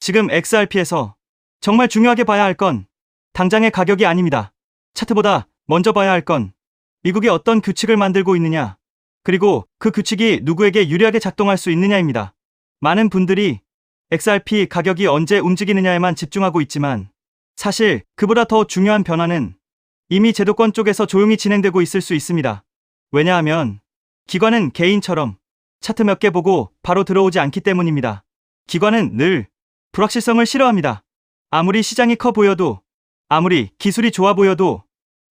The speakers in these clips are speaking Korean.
지금 XRP에서 정말 중요하게 봐야 할 건 당장의 가격이 아닙니다. 차트보다 먼저 봐야 할 건 미국이 어떤 규칙을 만들고 있느냐, 그리고 그 규칙이 누구에게 유리하게 작동할 수 있느냐입니다. 많은 분들이 XRP 가격이 언제 움직이느냐에만 집중하고 있지만 사실 그보다 더 중요한 변화는 이미 제도권 쪽에서 조용히 진행되고 있을 수 있습니다. 왜냐하면 기관은 개인처럼 차트 몇 개 보고 바로 들어오지 않기 때문입니다. 기관은 늘 불확실성을 싫어합니다. 아무리 시장이 커 보여도, 아무리 기술이 좋아 보여도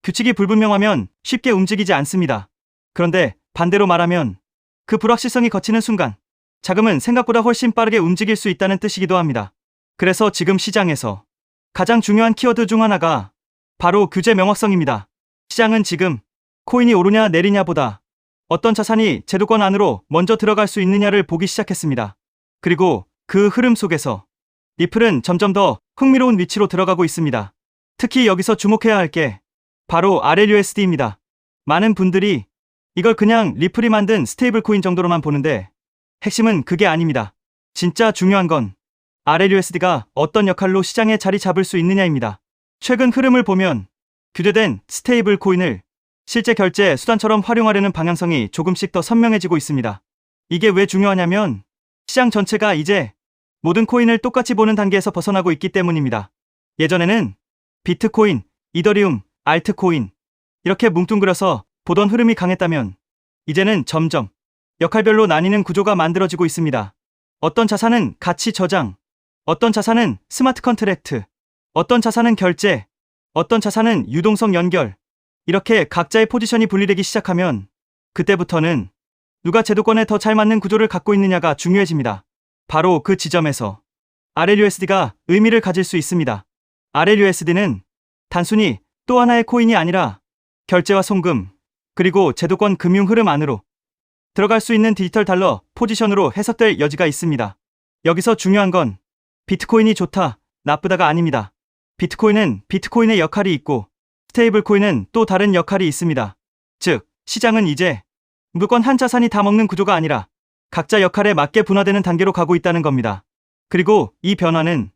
규칙이 불분명하면 쉽게 움직이지 않습니다. 그런데 반대로 말하면 그 불확실성이 걷히는 순간 자금은 생각보다 훨씬 빠르게 움직일 수 있다는 뜻이기도 합니다. 그래서 지금 시장에서 가장 중요한 키워드 중 하나가 바로 규제 명확성입니다. 시장은 지금 코인이 오르냐 내리냐보다 어떤 자산이 제도권 안으로 먼저 들어갈 수 있느냐를 보기 시작했습니다. 그리고 그 흐름 속에서 리플은 점점 더 흥미로운 위치로 들어가고 있습니다. 특히 여기서 주목해야 할 게 바로 RLUSD입니다. 많은 분들이 이걸 그냥 리플이 만든 스테이블 코인 정도로만 보는데 핵심은 그게 아닙니다. 진짜 중요한 건 RLUSD가 어떤 역할로 시장에 자리 잡을 수 있느냐입니다. 최근 흐름을 보면 규제된 스테이블 코인을 실제 결제 수단처럼 활용하려는 방향성이 조금씩 더 선명해지고 있습니다. 이게 왜 중요하냐면 시장 전체가 이제 모든 코인을 똑같이 보는 단계에서 벗어나고 있기 때문입니다. 예전에는 비트코인, 이더리움, 알트코인 이렇게 뭉뚱그려서 보던 흐름이 강했다면 이제는 점점 역할별로 나뉘는 구조가 만들어지고 있습니다. 어떤 자산은 가치 저장, 어떤 자산은 스마트 컨트랙트, 어떤 자산은 결제, 어떤 자산은 유동성 연결, 이렇게 각자의 포지션이 분리되기 시작하면 그때부터는 누가 제도권에 더 잘 맞는 구조를 갖고 있느냐가 중요해집니다. 바로 그 지점에서 RLUSD가 의미를 가질 수 있습니다. RLUSD는 단순히 또 하나의 코인이 아니라 결제와 송금, 그리고 제도권 금융 흐름 안으로 들어갈 수 있는 디지털 달러 포지션으로 해석될 여지가 있습니다. 여기서 중요한 건 비트코인이 좋다, 나쁘다가 아닙니다. 비트코인은 비트코인의 역할이 있고 스테이블 코인은 또 다른 역할이 있습니다. 즉, 시장은 이제 무조건 한 자산이 다 먹는 구조가 아니라 각자 역할에 맞게 분화되는 단계로 가고 있다는 겁니다. 그리고 이 변화는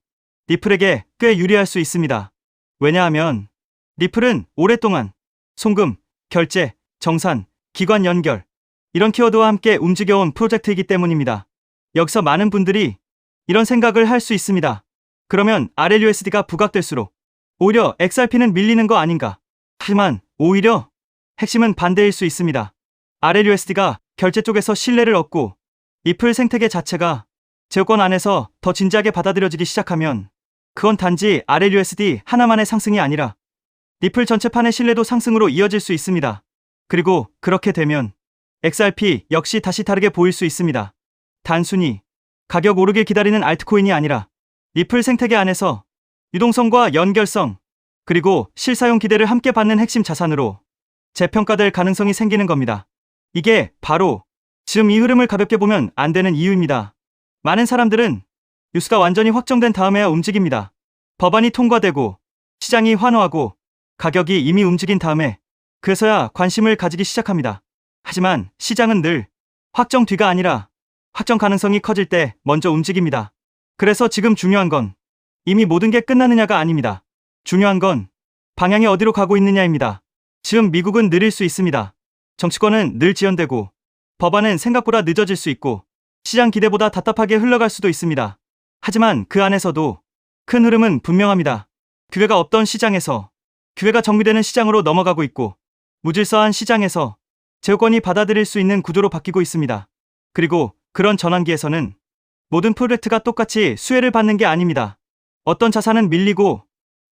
리플에게 꽤 유리할 수 있습니다. 왜냐하면 리플은 오랫동안 송금, 결제, 정산, 기관 연결 이런 키워드와 함께 움직여온 프로젝트이기 때문입니다. 여기서 많은 분들이 이런 생각을 할 수 있습니다. 그러면 RLUSD가 부각될수록 오히려 XRP는 밀리는 거 아닌가? 하지만 오히려 핵심은 반대일 수 있습니다. RLUSD가 결제 쪽에서 신뢰를 얻고 리플 생태계 자체가 제도권 안에서 더 진지하게 받아들여지기 시작하면 그건 단지 RLUSD 하나만의 상승이 아니라 리플 전체판의 신뢰도 상승으로 이어질 수 있습니다. 그리고 그렇게 되면 XRP 역시 다시 다르게 보일 수 있습니다. 단순히 가격 오르길 기다리는 알트코인이 아니라 리플 생태계 안에서 유동성과 연결성, 그리고 실사용 기대를 함께 받는 핵심 자산으로 재평가될 가능성이 생기는 겁니다. 이게 바로 지금 이 흐름을 가볍게 보면 안 되는 이유입니다. 많은 사람들은 뉴스가 완전히 확정된 다음에야 움직입니다. 법안이 통과되고 시장이 환호하고 가격이 이미 움직인 다음에 그래서야 관심을 가지기 시작합니다. 하지만 시장은 늘 확정 뒤가 아니라 확정 가능성이 커질 때 먼저 움직입니다. 그래서 지금 중요한 건 이미 모든 게 끝나느냐가 아닙니다. 중요한 건 방향이 어디로 가고 있느냐입니다. 지금 미국은 느릴 수 있습니다. 정치권은 늘 지연되고 법안은 생각보다 늦어질 수 있고 시장 기대보다 답답하게 흘러갈 수도 있습니다. 하지만 그 안에서도 큰 흐름은 분명합니다. 규제가 없던 시장에서 규제가 정비되는 시장으로 넘어가고 있고 무질서한 시장에서 제도권이 받아들일 수 있는 구조로 바뀌고 있습니다. 그리고 그런 전환기에서는 모든 프로젝트가 똑같이 수혜를 받는 게 아닙니다. 어떤 자산은 밀리고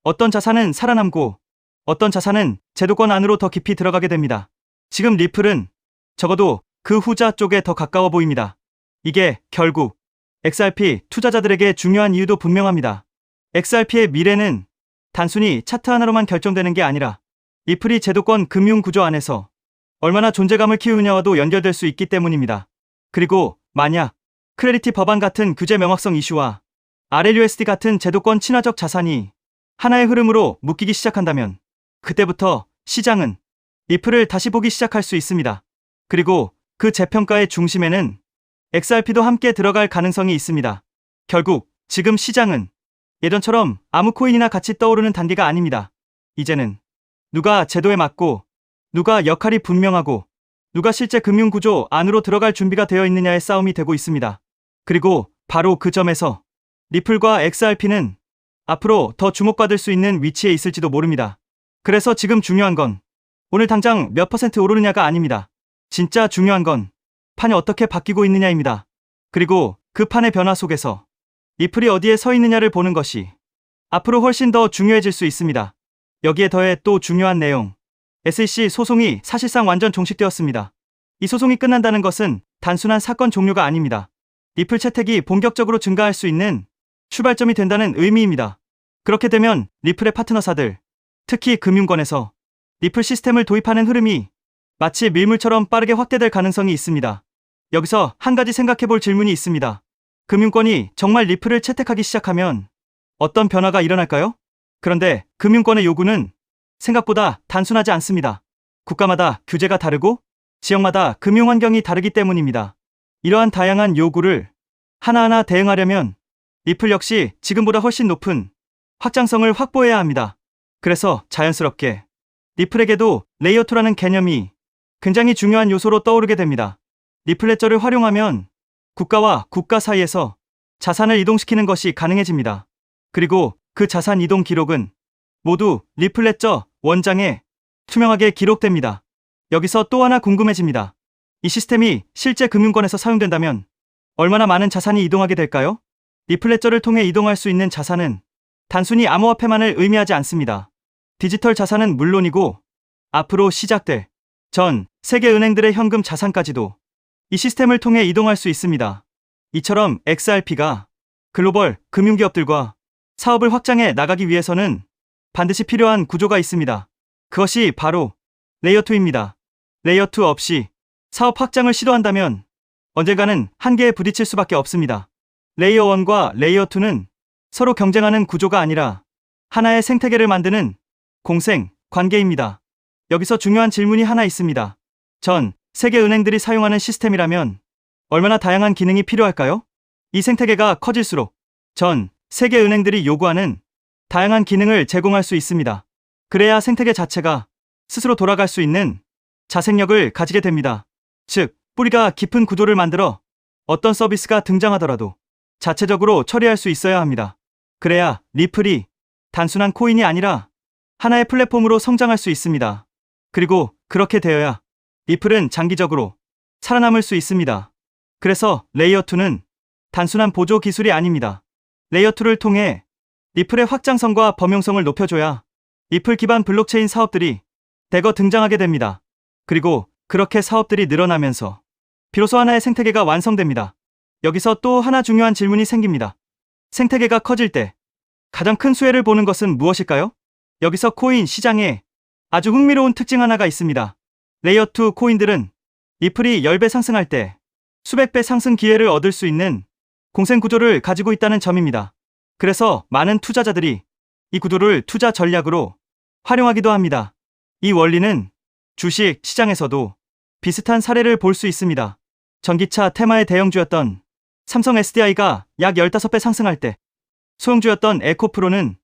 어떤 자산은 살아남고 어떤 자산은 제도권 안으로 더 깊이 들어가게 됩니다. 지금 리플은 적어도 그 후자 쪽에 더 가까워 보입니다. 이게 결국 XRP 투자자들에게 중요한 이유도 분명합니다. XRP의 미래는 단순히 차트 하나로만 결정되는 게 아니라 리플이 제도권 금융 구조 안에서 얼마나 존재감을 키우느냐와도 연결될 수 있기 때문입니다. 그리고 만약 크레디티 법안 같은 규제 명확성 이슈와 RLUSD 같은 제도권 친화적 자산이 하나의 흐름으로 묶이기 시작한다면 그때부터 시장은 리플을 다시 보기 시작할 수 있습니다. 그리고 그 재평가의 중심에는 XRP도 함께 들어갈 가능성이 있습니다. 결국 지금 시장은 예전처럼 아무 코인이나 같이 떠오르는 단계가 아닙니다. 이제는 누가 제도에 맞고, 누가 역할이 분명하고, 누가 실제 금융구조 안으로 들어갈 준비가 되어 있느냐의 싸움이 되고 있습니다. 그리고 바로 그 점에서 리플과 XRP는 앞으로 더 주목받을 수 있는 위치에 있을지도 모릅니다. 그래서 지금 중요한 건 오늘 당장 몇 퍼센트 오르느냐가 아닙니다. 진짜 중요한 건 판이 어떻게 바뀌고 있느냐입니다. 그리고 그 판의 변화 속에서 리플이 어디에 서 있느냐를 보는 것이 앞으로 훨씬 더 중요해질 수 있습니다. 여기에 더해 또 중요한 내용. SEC 소송이 사실상 완전 종식되었습니다. 이 소송이 끝난다는 것은 단순한 사건 종료가 아닙니다. 리플 채택이 본격적으로 증가할 수 있는 출발점이 된다는 의미입니다. 그렇게 되면 리플의 파트너사들, 특히 금융권에서 리플 시스템을 도입하는 흐름이 마치 밀물처럼 빠르게 확대될 가능성이 있습니다. 여기서 한 가지 생각해볼 질문이 있습니다. 금융권이 정말 리플을 채택하기 시작하면 어떤 변화가 일어날까요? 그런데 금융권의 요구는 생각보다 단순하지 않습니다. 국가마다 규제가 다르고 지역마다 금융 환경이 다르기 때문입니다. 이러한 다양한 요구를 하나하나 대응하려면 리플 역시 지금보다 훨씬 높은 확장성을 확보해야 합니다. 그래서 자연스럽게 리플에게도 레이어2라는 개념이 굉장히 중요한 요소로 떠오르게 됩니다. 리플 레저를 활용하면 국가와 국가 사이에서 자산을 이동시키는 것이 가능해집니다. 그리고 그 자산 이동 기록은 모두 리플 레저 원장에 투명하게 기록됩니다. 여기서 또 하나 궁금해집니다. 이 시스템이 실제 금융권에서 사용된다면 얼마나 많은 자산이 이동하게 될까요? 리플 레저를 통해 이동할 수 있는 자산은 단순히 암호화폐만을 의미하지 않습니다. 디지털 자산은 물론이고 앞으로 시작될 전 세계 은행들의 현금 자산까지도 이 시스템을 통해 이동할 수 있습니다. 이처럼 XRP가 글로벌 금융기업들과 사업을 확장해 나가기 위해서는 반드시 필요한 구조가 있습니다. 그것이 바로 레이어2입니다. 레이어2 없이 사업 확장을 시도한다면 언젠가는 한계에 부딪힐 수밖에 없습니다. 레이어1과 레이어2는 서로 경쟁하는 구조가 아니라 하나의 생태계를 만드는 공생 관계입니다. 여기서 중요한 질문이 하나 있습니다. 전 세계 은행들이 사용하는 시스템이라면 얼마나 다양한 기능이 필요할까요? 이 생태계가 커질수록 전 세계 은행들이 요구하는 다양한 기능을 제공할 수 있습니다. 그래야 생태계 자체가 스스로 돌아갈 수 있는 자생력을 가지게 됩니다. 즉, 뿌리가 깊은 구조를 만들어 어떤 서비스가 등장하더라도 자체적으로 처리할 수 있어야 합니다. 그래야 리플이 단순한 코인이 아니라 하나의 플랫폼으로 성장할 수 있습니다. 그리고 그렇게 되어야 리플은 장기적으로 살아남을 수 있습니다. 그래서 레이어2는 단순한 보조 기술이 아닙니다. 레이어2를 통해 리플의 확장성과 범용성을 높여줘야 리플 기반 블록체인 사업들이 대거 등장하게 됩니다. 그리고 그렇게 사업들이 늘어나면서 비로소 하나의 생태계가 완성됩니다. 여기서 또 하나 중요한 질문이 생깁니다. 생태계가 커질 때 가장 큰 수혜를 보는 것은 무엇일까요? 여기서 코인 시장에 아주 흥미로운 특징 하나가 있습니다. 레이어2 코인들은 리플이 10배 상승할 때 수백 배 상승 기회를 얻을 수 있는 공생 구조를 가지고 있다는 점입니다. 그래서 많은 투자자들이 이 구조를 투자 전략으로 활용하기도 합니다. 이 원리는 주식 시장에서도 비슷한 사례를 볼 수 있습니다. 전기차 테마의 대형주였던 삼성 SDI가 약 15배 상승할 때 소형주였던 에코프로는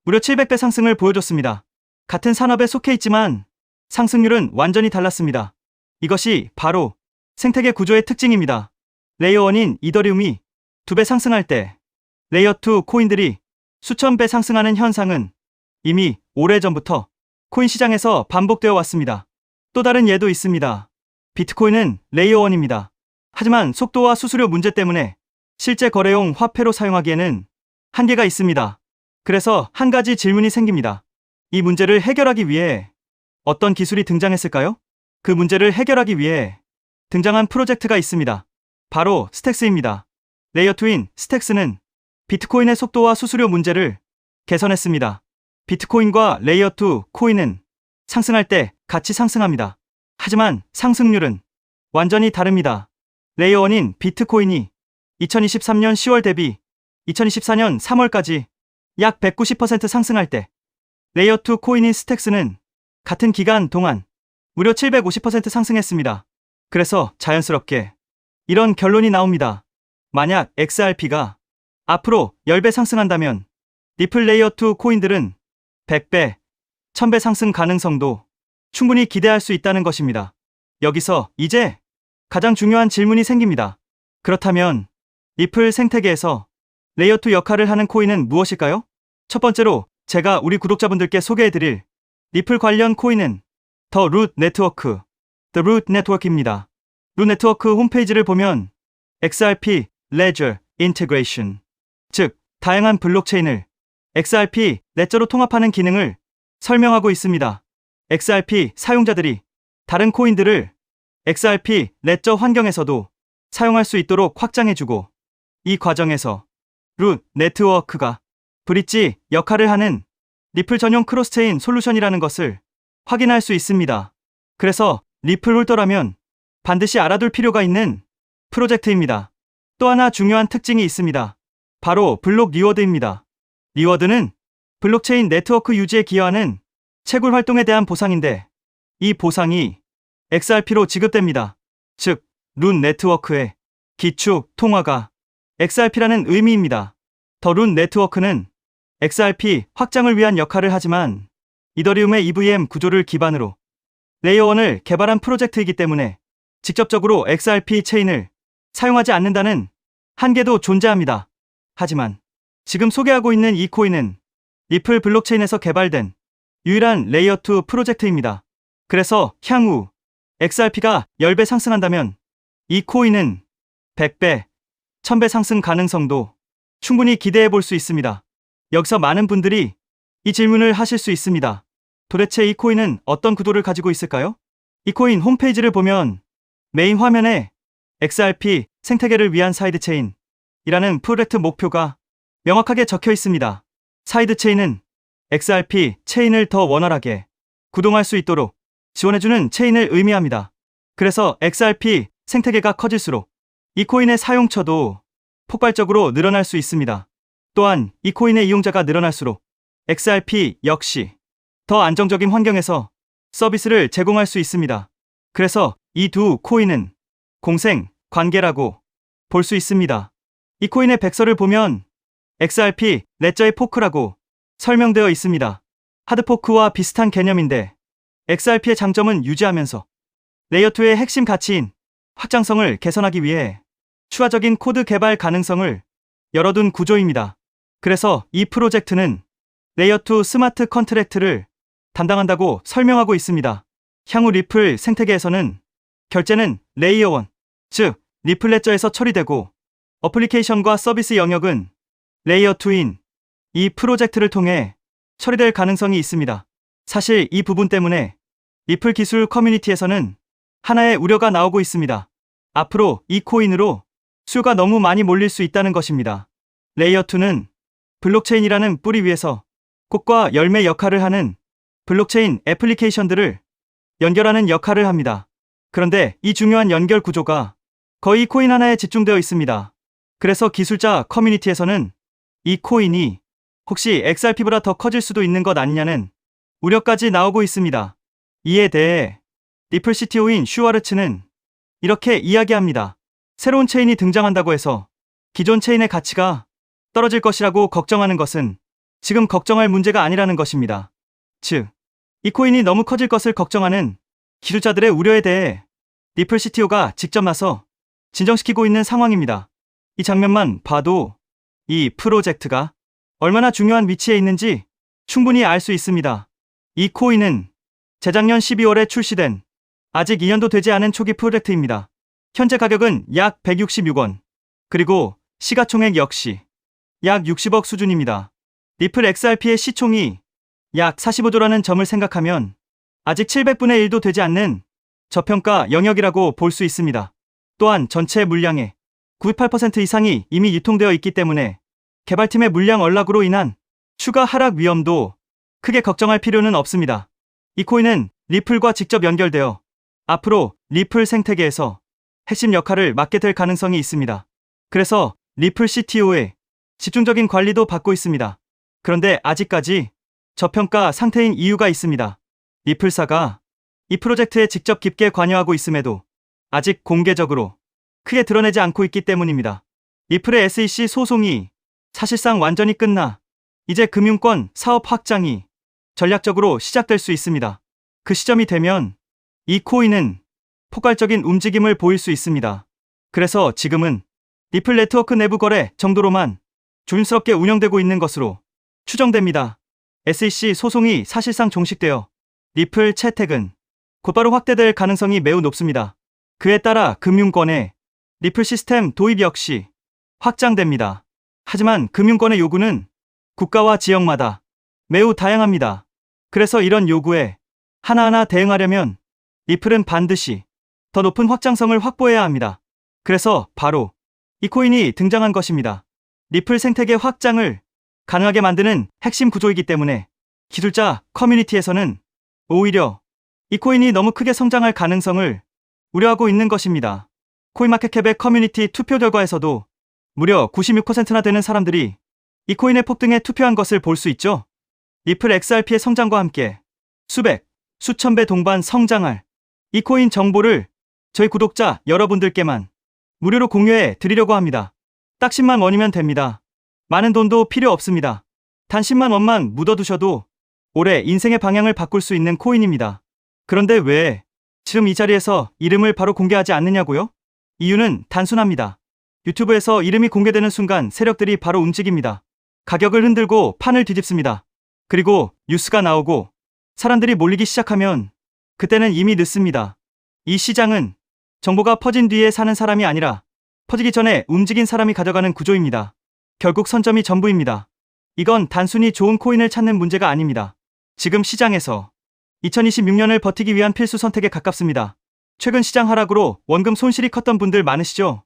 무려 700배 상승을 보여줬습니다. 같은 산업에 속해 있지만 상승률은 완전히 달랐습니다. 이것이 바로 생태계 구조의 특징입니다. 레이어1인 이더리움이 2배 상승할 때 레이어2 코인들이 수천 배 상승하는 현상은 이미 오래전부터 코인 시장에서 반복되어 왔습니다. 또 다른 예도 있습니다. 비트코인은 레이어1입니다. 하지만 속도와 수수료 문제 때문에 실제 거래용 화폐로 사용하기에는 한계가 있습니다. 그래서 한 가지 질문이 생깁니다. 이 문제를 해결하기 위해 어떤 기술이 등장했을까요? 그 문제를 해결하기 위해 등장한 프로젝트가 있습니다. 바로 스택스입니다. 레이어2인 스택스는 비트코인의 속도와 수수료 문제를 개선했습니다. 비트코인과 레이어2 코인은 상승할 때 같이 상승합니다. 하지만 상승률은 완전히 다릅니다. 레이어1인 비트코인이 2023년 10월 대비 2024년 3월까지 약 190% 상승할 때 레이어2 코인인 스택스는 같은 기간 동안 무려 750% 상승했습니다. 그래서 자연스럽게 이런 결론이 나옵니다. 만약 XRP가 앞으로 10배 상승한다면 리플 레이어 2 코인들은 100배, 1000배 상승 가능성도 충분히 기대할 수 있다는 것입니다. 여기서 이제 가장 중요한 질문이 생깁니다. 그렇다면 리플 생태계에서 레이어 2 역할을 하는 코인은 무엇일까요? 첫 번째로 제가 우리 구독자분들께 소개해드릴 리플 관련 코인은 더 루트 네트워크, The Root Network입니다. 루트 네트워크 홈페이지를 보면 XRP, Ledger, Integration, 즉 다양한 블록체인을 XRP, 레저로 통합하는 기능을 설명하고 있습니다. XRP 사용자들이 다른 코인들을 XRP, 레저 환경에서도 사용할 수 있도록 확장해주고, 이 과정에서 루트 네트워크가 브릿지 역할을 하는 리플 전용 크로스체인 솔루션이라는 것을 확인할 수 있습니다. 그래서 리플 홀더라면 반드시 알아둘 필요가 있는 프로젝트입니다. 또 하나 중요한 특징이 있습니다. 바로 블록 리워드입니다. 리워드는 블록체인 네트워크 유지에 기여하는 채굴 활동에 대한 보상인데, 이 보상이 XRP로 지급됩니다. 즉, 루트 네트워크의 기축 통화가 XRP라는 의미입니다. 더 루트 네트워크는 XRP 확장을 위한 역할을 하지만 이더리움의 EVM 구조를 기반으로 레이어 1을 개발한 프로젝트이기 때문에 직접적으로 XRP 체인을 사용하지 않는다는 한계도 존재합니다. 하지만 지금 소개하고 있는 이 코인은 리플 블록체인에서 개발된 유일한 레이어 2 프로젝트입니다. 그래서 향후 XRP가 10배 상승한다면 이 코인은 100배, 1000배 상승 가능성도 충분히 기대해 볼 수 있습니다. 여기서 많은 분들이 이 질문을 하실 수 있습니다. 도대체 이 코인은 어떤 구도를 가지고 있을까요? 이 코인 홈페이지를 보면 메인 화면에 XRP 생태계를 위한 사이드체인이라는 프로젝트 목표가 명확하게 적혀 있습니다. 사이드체인은 XRP 체인을 더 원활하게 구동할 수 있도록 지원해주는 체인을 의미합니다. 그래서 XRP 생태계가 커질수록 이 코인의 사용처도 폭발적으로 늘어날 수 있습니다. 또한 이 코인의 이용자가 늘어날수록 XRP 역시 더 안정적인 환경에서 서비스를 제공할 수 있습니다. 그래서 이 두 코인은 공생 관계라고 볼 수 있습니다. 이 코인의 백서를 보면 XRP 레저의 포크라고 설명되어 있습니다. 하드포크와 비슷한 개념인데 XRP의 장점은 유지하면서 레이어 2의 핵심 가치인 확장성을 개선하기 위해 추가적인 코드 개발 가능성을 열어둔 구조입니다. 그래서 이 프로젝트는 레이어 2 스마트 컨트랙트를 담당한다고 설명하고 있습니다. 향후 리플 생태계에서는 결제는 레이어 1, 즉 리플 레저에서 처리되고 어플리케이션과 서비스 영역은 레이어 2인 이 프로젝트를 통해 처리될 가능성이 있습니다. 사실 이 부분 때문에 리플 기술 커뮤니티에서는 하나의 우려가 나오고 있습니다. 앞으로 이 코인으로 수요가 너무 많이 몰릴 수 있다는 것입니다. 레이어 2는 블록체인이라는 뿌리 위에서 꽃과 열매 역할을 하는 블록체인 애플리케이션들을 연결하는 역할을 합니다. 그런데 이 중요한 연결 구조가 거의 코인 하나에 집중되어 있습니다. 그래서 기술자 커뮤니티에서는 이 코인이 혹시 XRP보다 더 커질 수도 있는 것 아니냐는 우려까지 나오고 있습니다. 이에 대해 리플 CTO인 슈와르츠는 이렇게 이야기합니다. 새로운 체인이 등장한다고 해서 기존 체인의 가치가 떨어질 것이라고 걱정하는 것은 지금 걱정할 문제가 아니라는 것입니다. 즉, 이 코인이 너무 커질 것을 걱정하는 기술자들의 우려에 대해 리플 CTO가 직접 나서 진정시키고 있는 상황입니다. 이 장면만 봐도 이 프로젝트가 얼마나 중요한 위치에 있는지 충분히 알 수 있습니다. 이 코인은 재작년 12월에 출시된 아직 2년도 되지 않은 초기 프로젝트입니다. 현재 가격은 약 166원, 그리고 시가총액 역시 약 60억 수준입니다. 리플 XRP의 시총이 약 45조라는 점을 생각하면 아직 700분의 1도 되지 않는 저평가 영역이라고 볼 수 있습니다. 또한 전체 물량의 98% 이상이 이미 유통되어 있기 때문에 개발팀의 물량 언락으로 인한 추가 하락 위험도 크게 걱정할 필요는 없습니다. 이 코인은 리플과 직접 연결되어 앞으로 리플 생태계에서 핵심 역할을 맡게 될 가능성이 있습니다. 그래서 리플 CTO의 집중적인 관리도 받고 있습니다. 그런데 아직까지 저평가 상태인 이유가 있습니다. 리플사가 이 프로젝트에 직접 깊게 관여하고 있음에도 아직 공개적으로 크게 드러내지 않고 있기 때문입니다. 리플의 SEC 소송이 사실상 완전히 끝나 이제 금융권 사업 확장이 전략적으로 시작될 수 있습니다. 그 시점이 되면 이 코인은 폭발적인 움직임을 보일 수 있습니다. 그래서 지금은 리플 네트워크 내부 거래 정도로만 조심스럽게 운영되고 있는 것으로 추정됩니다. SEC 소송이 사실상 종식되어 리플 채택은 곧바로 확대될 가능성이 매우 높습니다. 그에 따라 금융권의 리플 시스템 도입 역시 확장됩니다. 하지만 금융권의 요구는 국가와 지역마다 매우 다양합니다. 그래서 이런 요구에 하나하나 대응하려면 리플은 반드시 더 높은 확장성을 확보해야 합니다. 그래서 바로 이 코인이 등장한 것입니다. 리플 생태계 확장을 가능하게 만드는 핵심 구조이기 때문에 기술자 커뮤니티에서는 오히려 이 코인이 너무 크게 성장할 가능성을 우려하고 있는 것입니다. 코인마켓캡의 커뮤니티 투표 결과에서도 무려 96%나 되는 사람들이 이 코인의 폭등에 투표한 것을 볼 수 있죠. 리플 XRP의 성장과 함께 수백, 수천 배 동반 성장할 이 코인 정보를 저희 구독자 여러분들께만 무료로 공유해 드리려고 합니다. 딱 10만 원이면 됩니다. 많은 돈도 필요 없습니다. 단 10만 원만 묻어두셔도 올해 인생의 방향을 바꿀 수 있는 코인입니다. 그런데 왜 지금 이 자리에서 이름을 바로 공개하지 않느냐고요? 이유는 단순합니다. 유튜브에서 이름이 공개되는 순간 세력들이 바로 움직입니다. 가격을 흔들고 판을 뒤집습니다. 그리고 뉴스가 나오고 사람들이 몰리기 시작하면 그때는 이미 늦습니다. 이 시장은 정보가 퍼진 뒤에 사는 사람이 아니라 퍼지기 전에 움직인 사람이 가져가는 구조입니다. 결국 선점이 전부입니다. 이건 단순히 좋은 코인을 찾는 문제가 아닙니다. 지금 시장에서 2026년을 버티기 위한 필수 선택에 가깝습니다. 최근 시장 하락으로 원금 손실이 컸던 분들 많으시죠?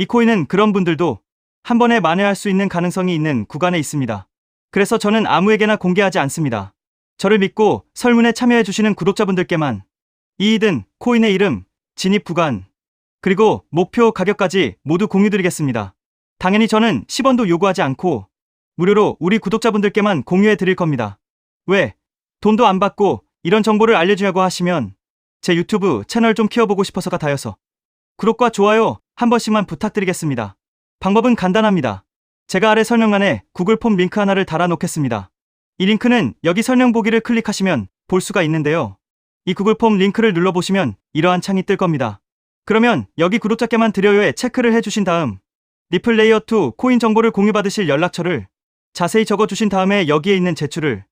이 코인은 그런 분들도 한 번에 만회할 수 있는 가능성이 있는 구간에 있습니다. 그래서 저는 아무에게나 공개하지 않습니다. 저를 믿고 설문에 참여해주시는 구독자분들께만 이익은 코인의 이름, 진입 구간, 그리고 목표 가격까지 모두 공유드리겠습니다. 당연히 저는 10원도 요구하지 않고 무료로 우리 구독자분들께만 공유해 드릴 겁니다. 왜? 돈도 안 받고 이런 정보를 알려주냐고 하시면 제 유튜브 채널 좀 키워보고 싶어서가 다여서 구독과 좋아요 한 번씩만 부탁드리겠습니다. 방법은 간단합니다. 제가 아래 설명란에 구글 폼 링크 하나를 달아놓겠습니다. 이 링크는 여기 설명 보기를 클릭하시면 볼 수가 있는데요. 이 구글 폼 링크를 눌러보시면 이러한 창이 뜰 겁니다. 그러면 여기 구독자께만 드려요에 체크를 해주신 다음 리플 레이어2 코인 정보를 공유받으실 연락처를 자세히 적어주신 다음에 여기에 있는 제출을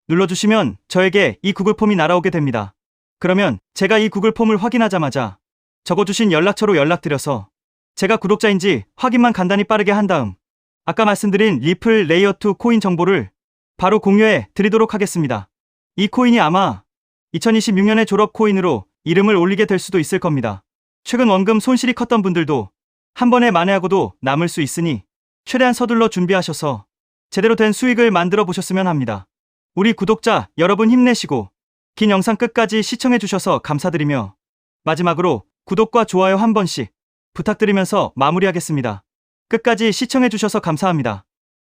눌러주시면 저에게 이 구글 폼이 날아오게 됩니다. 그러면 제가 이 구글 폼을 확인하자마자 적어주신 연락처로 연락드려서 제가 구독자인지 확인만 간단히 빠르게 한 다음 아까 말씀드린 리플 레이어2 코인 정보를 바로 공유해 드리도록 하겠습니다. 이 코인이 아마 2026년의 졸업 코인으로 이름을 올리게 될 수도 있을 겁니다. 최근 원금 손실이 컸던 분들도 한 번에 만회하고도 남을 수 있으니 최대한 서둘러 준비하셔서 제대로 된 수익을 만들어 보셨으면 합니다. 우리 구독자 여러분 힘내시고 긴 영상 끝까지 시청해 주셔서 감사드리며 마지막으로 구독과 좋아요 한 번씩 부탁드리면서 마무리하겠습니다. 끝까지 시청해 주셔서 감사합니다.